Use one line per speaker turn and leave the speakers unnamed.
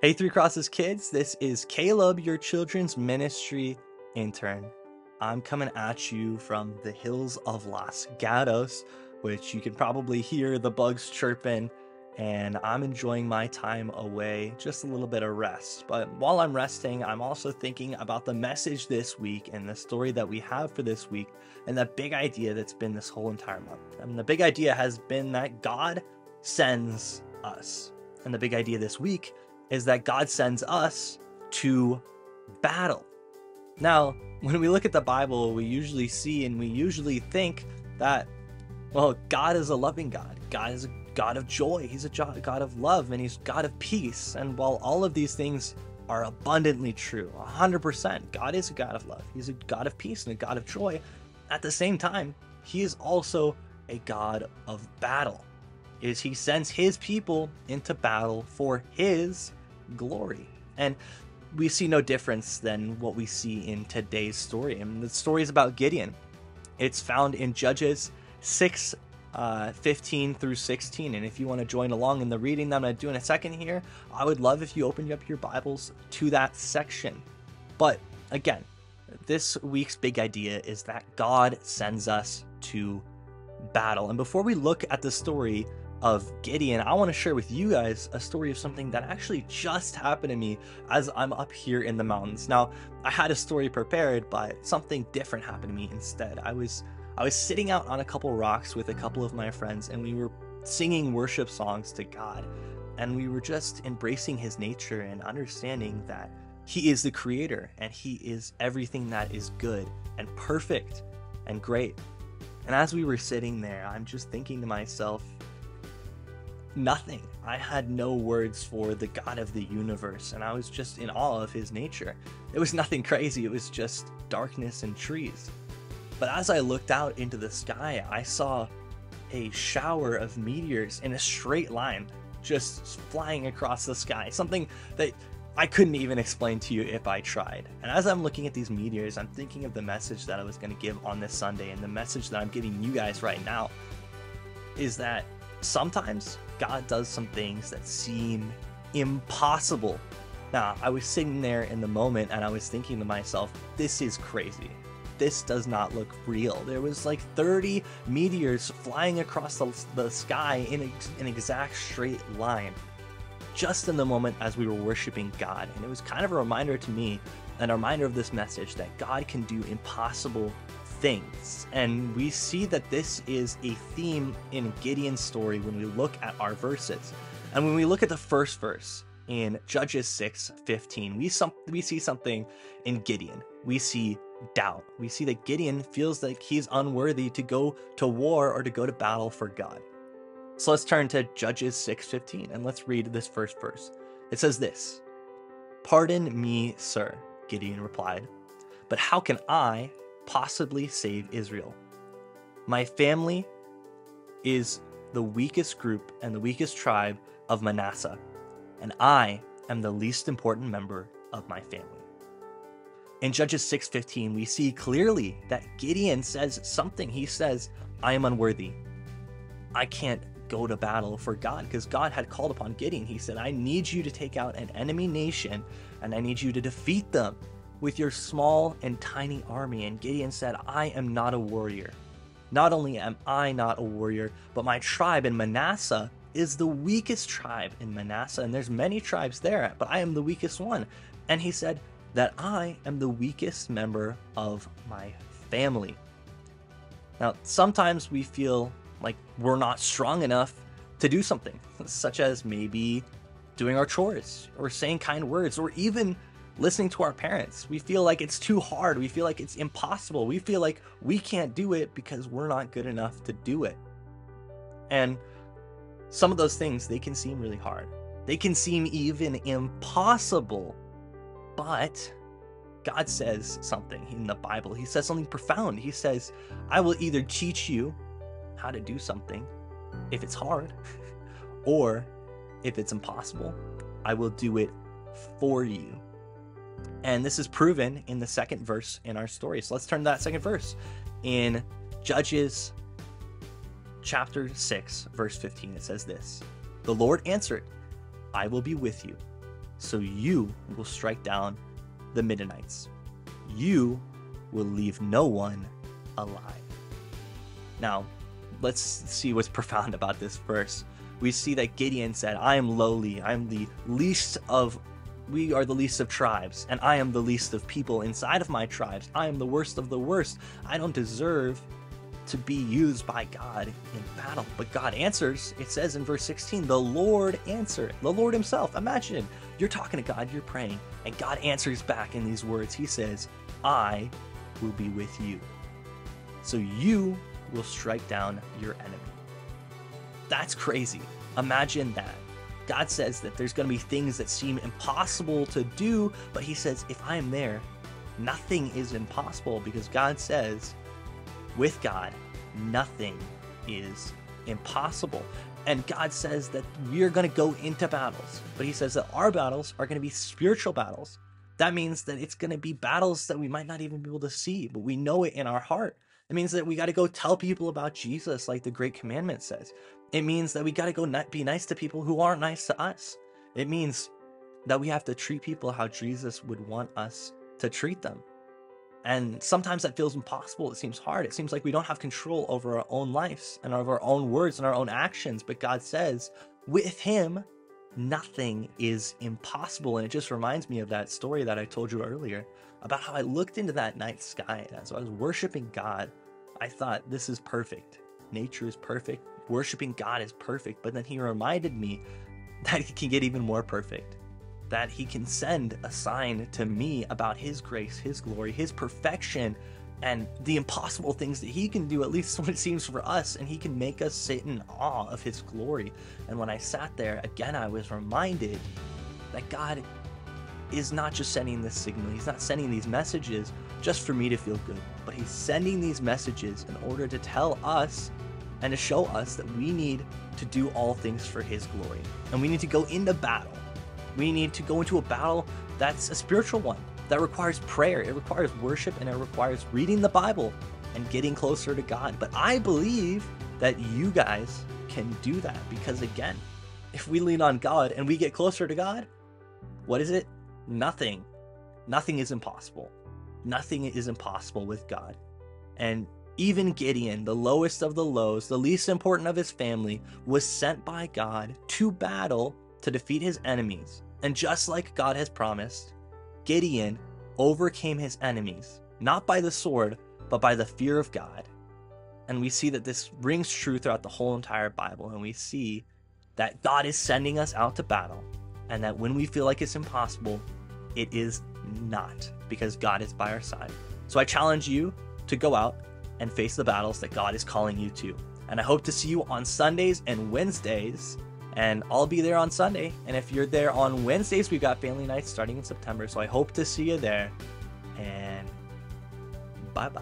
Hey, Three Crosses kids, this is Caleb, your children's ministry intern. I'm coming at you from the hills of Los Gatos, which you can probably hear the bugs chirping, and I'm enjoying my time away, just a little bit of rest. But while I'm resting, I'm also thinking about the message this week and the story that we have for this week, and the big idea that's been this whole entire month. And the big idea has been that God sends us. And the big idea this week is that God sends us to battle. Now, when we look at the Bible, we usually see and we usually think that, well, God is a loving God. God is a God of joy. He's a God of love, and he's God of peace. And while all of these things are abundantly true, 100%, God is a God of love. He's a God of peace and a God of joy. At the same time, he is also a God of battle. He sends his people into battle for his glory. And we see no difference than what we see in today's story. And the story is about Gideon. It's found in Judges 6, 15 through 16. And if you want to join along in the reading that I'm going to do in a second here, I would love if you opened up your Bibles to that section. But again, this week's big idea is that God sends us to battle. And before we look at the story of Gideon, I want to share with you guys a story of something that actually just happened to me as I'm up here in the mountains. Now, I had a story prepared, but something different happened to me instead. I was sitting out on a couple rocks with a couple of my friends, and we were singing worship songs to God, and we were just embracing his nature and understanding that he is the creator and he is everything that is good and perfect and great. And as we were sitting there, I'm just thinking to myself, nothing. I had no words for the God of the universe, and I was just in awe of his nature. It was nothing crazy, it was just darkness and trees. But as I looked out into the sky, I saw a shower of meteors in a straight line, just flying across the sky, something that I couldn't even explain to you if I tried. And as I'm looking at these meteors, I'm thinking of the message that I was going to give on this Sunday, and the message that I'm giving you guys right now is that sometimes God does some things that seem impossible. Now, I was sitting there in the moment and I was thinking to myself, this is crazy. This does not look real. There was like 30 meteors flying across the sky in an exact straight line, just in the moment as we were worshiping God. And it was kind of a reminder to me, and a reminder of this message, that God can do impossible things. And we see that this is a theme in Gideon's story when we look at our verses. And when we look at the first verse in Judges 6:15, we see something in Gideon. We see doubt. We see that Gideon feels like he's unworthy to go to war or to go to battle for God. So let's turn to Judges 6:15 and let's read this first verse. It says this: "Pardon me, sir," Gideon replied, "but how can I possibly save Israel? My family is the weakest group and the weakest tribe of Manasseh, and I am the least important member of my family." In Judges 6:15, we see clearly that Gideon says something. He says, I am unworthy. I can't go to battle for God, because God had called upon Gideon. He said, I need you to take out an enemy nation, and I need you to defeat them with your small and tiny army. And Gideon said, I am not a warrior. Not only am I not a warrior, but my tribe in Manasseh is the weakest tribe in Manasseh. And there's many tribes there, but I am the weakest one. And he said that I am the weakest member of my family. Now, sometimes we feel like we're not strong enough to do something, such as maybe doing our chores or saying kind words or even listening to our parents. We feel like it's too hard. We feel like it's impossible. We feel like we can't do it because we're not good enough to do it. And some of those things, they can seem really hard. They can seem even impossible. But God says something in the Bible. He says something profound. He says, I will either teach you how to do something if it's hard, or if it's impossible, I will do it for you. And this is proven in the second verse in our story. So let's turn to that second verse in Judges chapter 6, verse 15. It says this: "The Lord answered, I will be with you, So you will strike down the Midianites. You will leave no one alive. Now, let's see what's profound about this verse. We see that Gideon said, I am lowly. We are the least of tribes, and I am the least of people inside of my tribes. I am the worst of the worst. I don't deserve to be used by God in battle. But God answers. It says in verse 16, the Lord answered. The Lord himself. Imagine you're talking to God, you're praying, and God answers back in these words. He says, I will be with you. So you will strike down your enemy. That's crazy. Imagine that. God says that there's going to be things that seem impossible to do, but he says, if I am there, nothing is impossible, because God says, with God, nothing is impossible. And God says that we're going to go into battles, but he says that our battles are going to be spiritual battles. That means that it's going to be battles that we might not even be able to see, but we know it in our heart. It means that we got to go tell people about Jesus, like the Great Commandment says. It means that we got to go be nice to people who aren't nice to us. It means that we have to treat people how Jesus would want us to treat them. And sometimes that feels impossible. It seems hard. It seems like we don't have control over our own lives and over our own words and our own actions. But God says, with him, nothing is impossible. And it just reminds me of that story that I told you earlier about how I looked into that night sky. And as I was worshiping God, I thought, this is perfect. Nature is perfect. Worshiping God is perfect. But then he reminded me that it can get even more perfect. That he can send a sign to me about his grace, his glory, his perfection, and the impossible things that he can do, at least what it seems for us. And he can make us sit in awe of his glory. And when I sat there, again, I was reminded that God is not just sending this signal. He's not sending these messages just for me to feel good, but he's sending these messages in order to tell us and to show us that we need to do all things for his glory. And we need to go into battle. We need to go into a battle that's a spiritual one, that requires prayer, it requires worship, and it requires reading the Bible and getting closer to God. But I believe that you guys can do that, because again, if we lean on God and we get closer to God, what is it? Nothing. Nothing is impossible. Nothing is impossible with God. And even Gideon, the lowest of the lows, the least important of his family, was sent by God to battle to defeat his enemies. And just like God has promised, Gideon overcame his enemies, not by the sword, but by the fear of God. And we see that this rings true throughout the whole entire Bible. And we see that God is sending us out to battle, and that when we feel like it's impossible, it is not, because God is by our side. So I challenge you to go out and face the battles that God is calling you to. And I hope to see you on Sundays and Wednesdays. And I'll be there on Sunday. And if you're there on Wednesdays, we've got family nights starting in September. So I hope to see you there. And bye-bye.